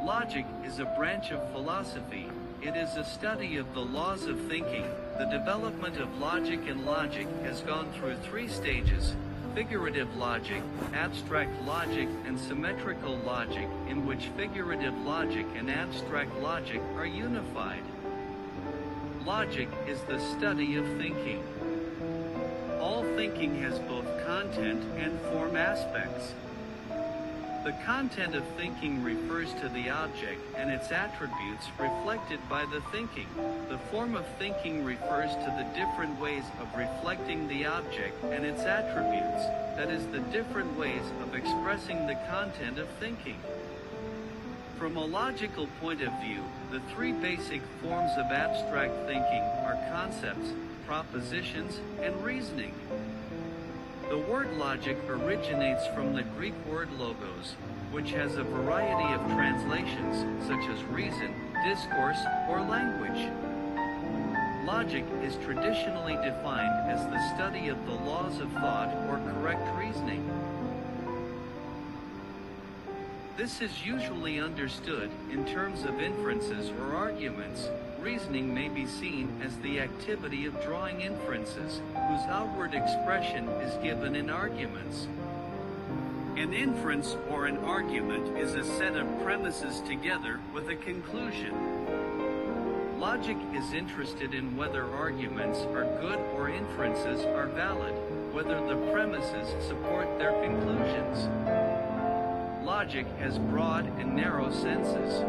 Logic is a branch of philosophy. It is a study of the laws of thinking. The development of logic and logic has gone through three stages: figurative logic, abstract logic, and symmetrical logic, in which figurative logic and abstract logic are unified. Logic is the study of thinking. All thinking has both content and form aspects. The content of thinking refers to the object and its attributes reflected by the thinking. The form of thinking refers to the different ways of reflecting the object and its attributes, that is, the different ways of expressing the content of thinking. From a logical point of view, the three basic forms of abstract thinking are concepts, propositions, and reasoning. The word logic originates from the Greek word logos, which has a variety of translations, such as reason, discourse, or language. Logic is traditionally defined as the study of the laws of thought or correct reasoning. This is usually understood in terms of inferences or arguments. Reasoning may be seen as the activity of drawing inferences, whose outward expression is given in arguments. An inference or an argument is a set of premises together with a conclusion. Logic is interested in whether arguments are good or inferences are valid, whether the premises support their conclusions. Logic has broad and narrow senses.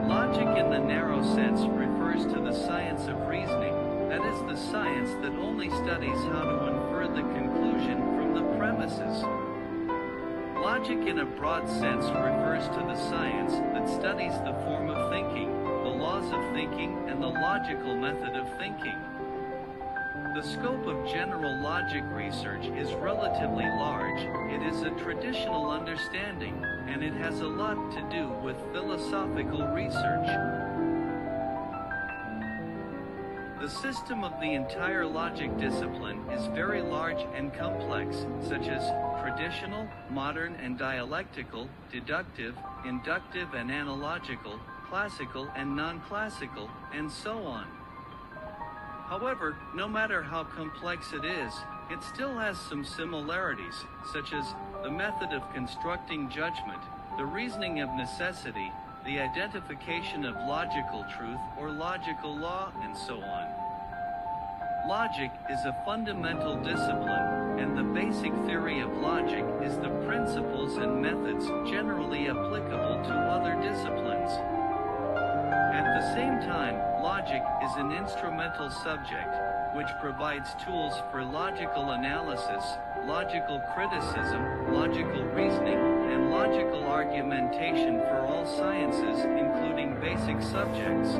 Logic in the narrow sense refers to the science of reasoning, that is, the science that only studies how to infer the conclusion from the premises. Logic in a broad sense refers to the science that studies the form of thinking, the laws of thinking, and the logical method of thinking. The scope of general logic research is relatively large. It is a traditional understanding, and it has a lot to do with philosophical research. The system of the entire logic discipline is very large and complex, such as traditional, modern and dialectical, deductive, inductive and analogical, classical and non-classical, and so on. However, no matter how complex it is, it still has some similarities, such as the method of constructing judgment, the reasoning of necessity, the identification of logical truth or logical law, and so on. Logic is a fundamental discipline, and the basic theory of logic is the principles and methods generally applicable to other disciplines. At the same time, logic is an instrumental subject, which provides tools for logical analysis, logical criticism, logical reasoning, and logical argumentation for all sciences, including basic subjects.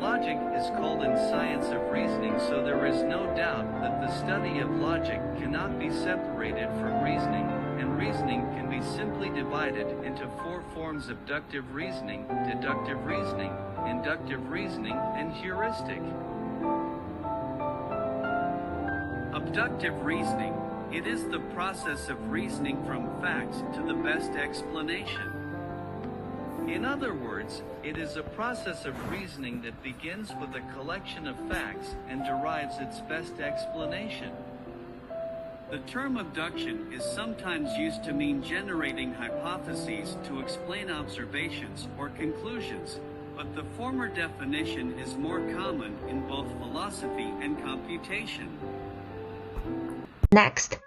Logic is called in science of reasoning, so there is no doubt that the study of logic cannot be separated from reasoning, and reasoning can be simply divided into four forms: abductive reasoning, deductive reasoning, inductive reasoning, and heuristic. Abductive reasoning. It is the process of reasoning from facts to the best explanation. In other words, it is a process of reasoning that begins with a collection of facts and derives its best explanation. The term abduction is sometimes used to mean generating hypotheses to explain observations or conclusions, but the former definition is more common in both philosophy and computation. Next,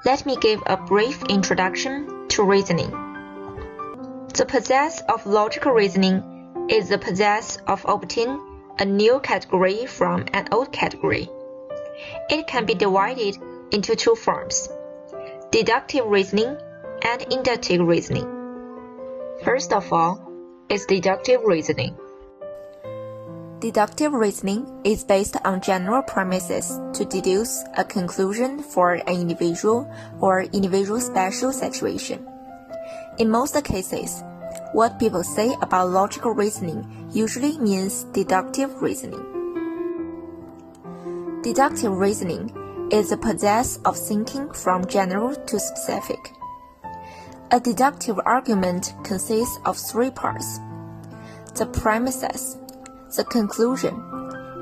let me give a brief introduction to reasoning. The process of logical reasoning is the process of obtaining a new category from an old category. It can be divided into two forms: deductive reasoning and inductive reasoning. First of all is deductive reasoning. Deductive reasoning is based on general premises to deduce a conclusion for an individual or individual special situation. In most cases, what people say about logical reasoning usually means deductive reasoning. Deductive reasoning is the process of thinking from general to specific. A deductive argument consists of three parts: the premises, the conclusion,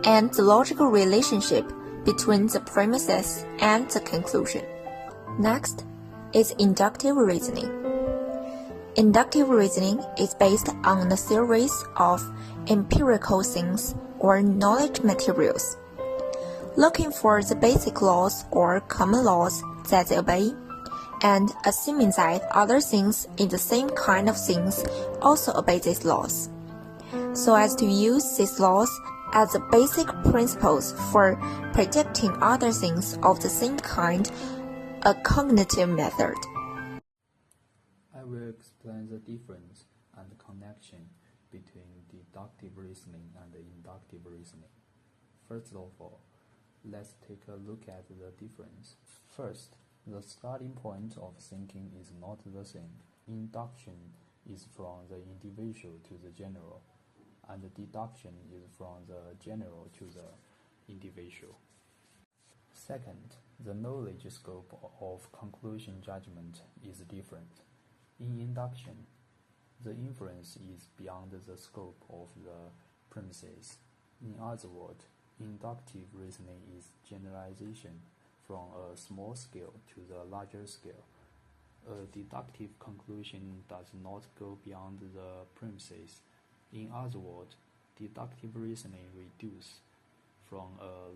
and the logical relationship between the premises and the conclusion. Next is inductive reasoning. Inductive reasoning is based on the series of empirical things or knowledge materials, looking for the basic laws or common laws that they obey, and assuming that other things in the same kind of things also obey these laws, so as to use these laws as the basic principles for predicting other things of the same kind, a cognitive method. I will explain the difference and the connection between deductive reasoning and inductive reasoning. First of all, let's take a look at the difference. First, the starting point of thinking is not the same. Induction is from the individual to the general, and the deduction is from the general to the individual. Second, the knowledge scope of conclusion judgment is different. In induction, the inference is beyond the scope of the premises. In other words, inductive reasoning is generalization from a small scale to the larger scale. A deductive conclusion does not go beyond the premises. In other words, deductive reasoning reduces from a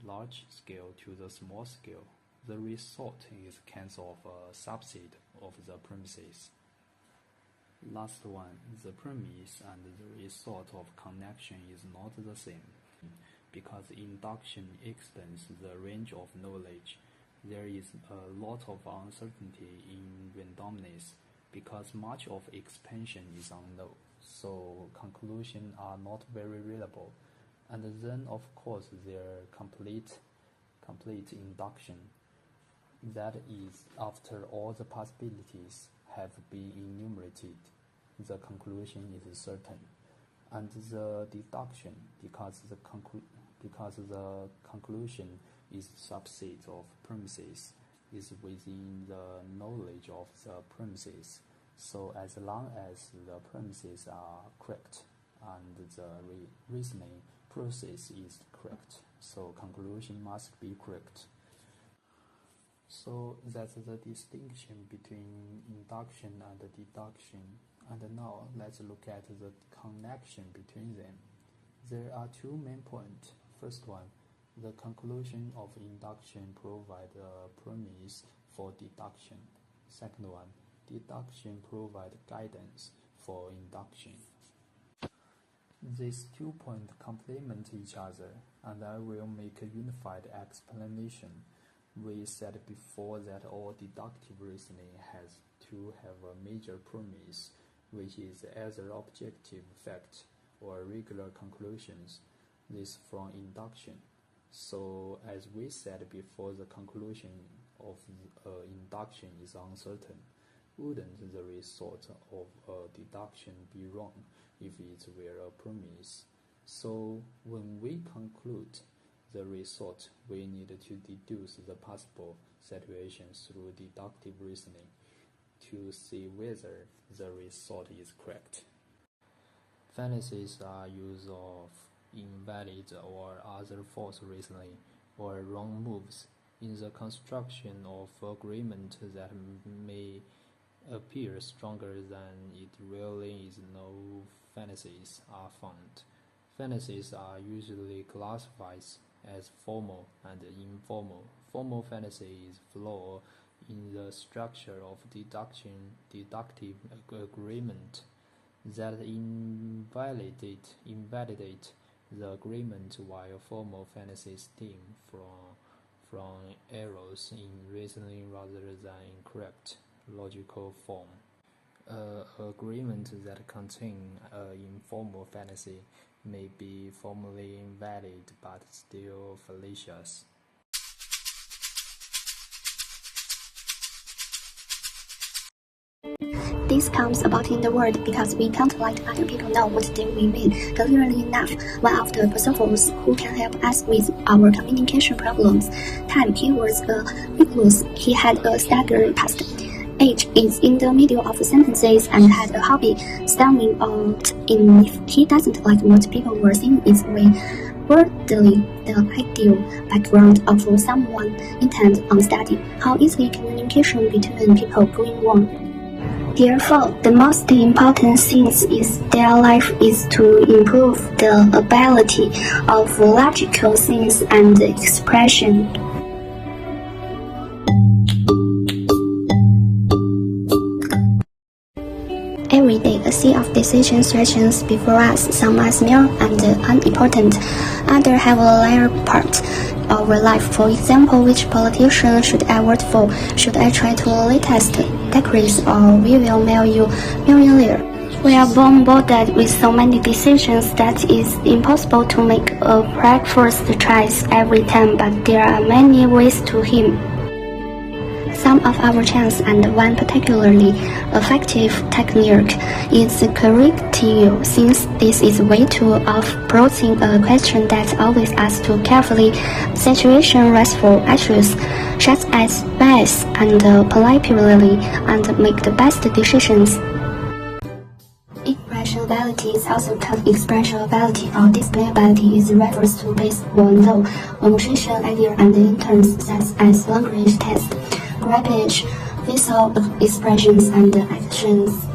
large scale to the small scale. The result is kind of a subset of the premises. Last one, the premise and the result of connection is not the same. Because induction extends the range of knowledge, there is a lot of uncertainty in randomness, because much of expansion is unknown, so conclusions are not very reliable. And then, of course, there complete induction. That is, after all the possibilities have been enumerated, the conclusion is certain. And the deduction, because the conclusion is subset of premises, is within the knowledge of the premises. So as long as the premises are correct and the reasoning process is correct, so conclusion must be correct. So that's the distinction between induction and deduction. And now let's look at the connection between them. There are two main points. First one, the conclusion of induction provides a premise for deduction. Second one, deduction provides guidance for induction. These 2 points complement each other, and I will make a unified explanation. We said before that all deductive reasoning has to have a major premise, which is either objective fact or regular conclusions. This from induction. So as we said before, the conclusion of induction is uncertain. Wouldn't the result of a deduction be wrong if it were a premise? So when we conclude the result, we need to deduce the possible situations through deductive reasoning to see whether the result is correct. Fallacies are use of invalid or other false reasoning or wrong moves in the construction of agreement that may appear stronger than it really is. No fallacies are found. Fallacies are usually classified as formal and informal. Formal fallacy is flaw in the structure of deductive agreement that invalidate the agreement, while formal fallacies stem from errors in reasoning rather than incorrect logical form. Agreement that contain informal fallacy may be formally invalid but still fallacious. This comes about in the world because we can't let other people know what we mean clearly enough. One of the philosophers who can help us with our communication problems. He was a recluse. He had a staggered past. age is in the middle of sentences and had a hobby, standing out if he doesn't like what people were saying is worldly, the ideal background of someone intent on study, how easily communication between people going on. Therefore, the most important thing in their life is to improve the ability of logical things and expression. Every day, a sea of decisions stretches before us. Some are small and unimportant, others have a larger part of our life. For example, which politician should I vote for? Should I try to latest decrees, or we will mail you millionaire? We are bombarded with so many decisions that it's impossible to make a breakfast choice every time, but there are many ways to him. Some of our chance and one particularly effective technique is corrective, since this is a way of approaching a question that always asks to carefully situation restful issues, such as bias and politely, and make the best decisions. Expressibility is also called expressibility or displayability. It refers to based on the emotion, idea, and intents such as language, text, graphic, visual expressions, and actions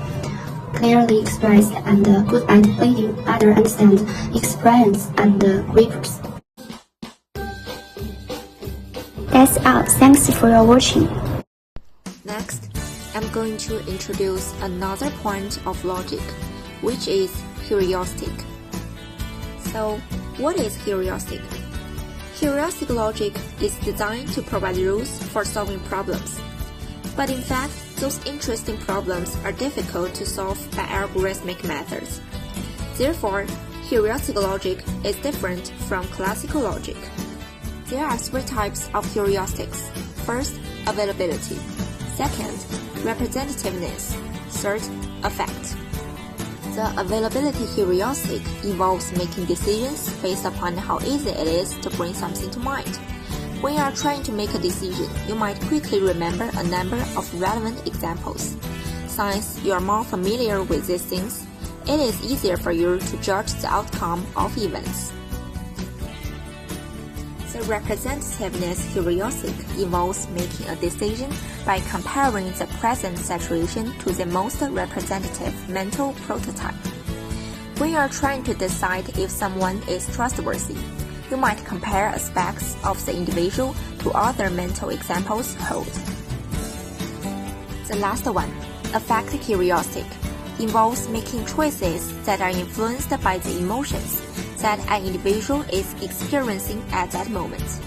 clearly expressed and good at letting others understand, experience, and grips. That's all. Thanks for your watching. Next, I'm going to introduce another point of logic, which is heuristic. So, what is heuristic? Heuristic logic is designed to provide rules for solving problems. But in fact, those interesting problems are difficult to solve by algorithmic methods. Therefore, heuristic logic is different from classical logic. There are three types of heuristics. First, availability. Second, representativeness. Third, effect. The availability heuristic involves making decisions based upon how easy it is to bring something to mind. When you are trying to make a decision, you might quickly remember a number of relevant examples. Since you are more familiar with these things, it is easier for you to judge the outcome of events. The representativeness heuristic involves making a decision by comparing the present situation to the most representative mental prototype. When you are trying to decide if someone is trustworthy, you might compare aspects of the individual to other mental examples held. The last one, affect heuristic, involves making choices that are influenced by the emotions that an individual is experiencing at that moment.